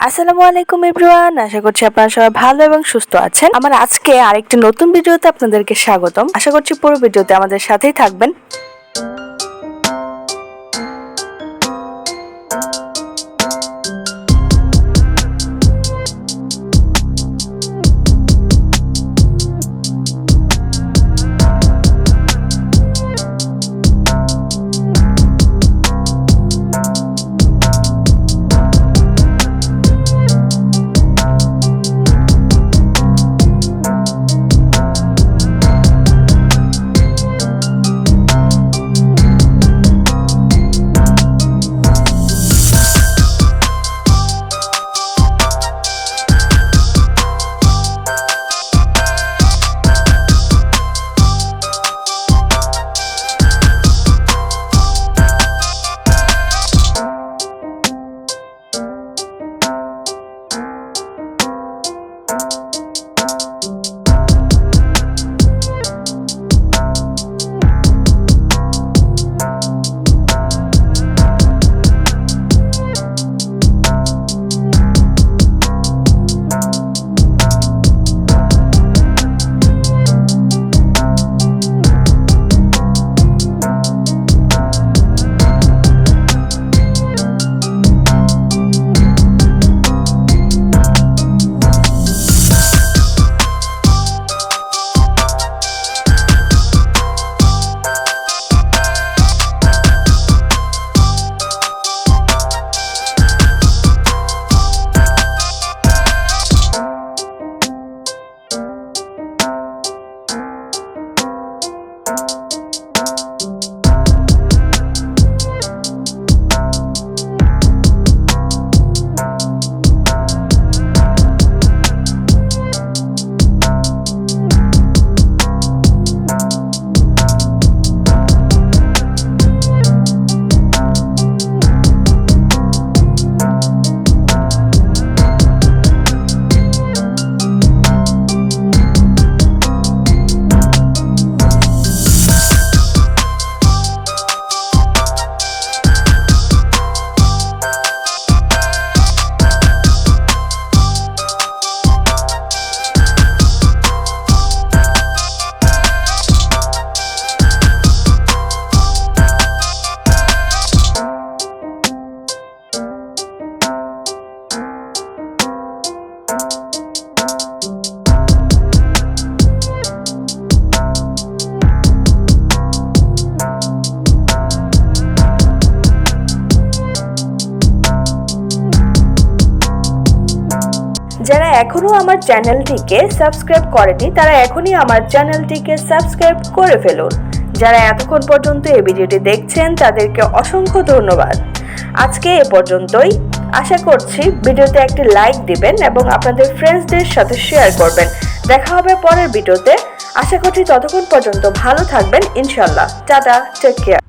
আসসালামু আলাইকুম এভরিওয়ান, আশা করছি আপনারা সবাই ভালো এবং সুস্থ আছেন। আমার আজকে আরেকটি নতুন ভিডিওতে আপনাদেরকে স্বাগতম। আশা করছি পুরো ভিডিওতে আমাদের সাথেই থাকবেন। যারা এখনো আমার চ্যানেলটিকে সাবস্ক্রাইব করেনি তারা এখনই আমার চ্যানেলটিকে সাবস্ক্রাইব করে ফেলুন। যারা এতক্ষণ পর্যন্ত এই ভিডিওটি দেখছেন তাদেরকে অসংখ্য ধন্যবাদ। আজকে এ পর্যন্তই। আশা করছি ভিডিওতে একটি লাইক দিবেন এবং আপনাদের ফ্রেন্ডসদের সাথে শেয়ার করবেন। দেখা হবে পরের ভিডিওতে। আশা করছি ততক্ষণ পর্যন্ত ভালো থাকবেন ইনশাআল্লাহ। Tata, take care.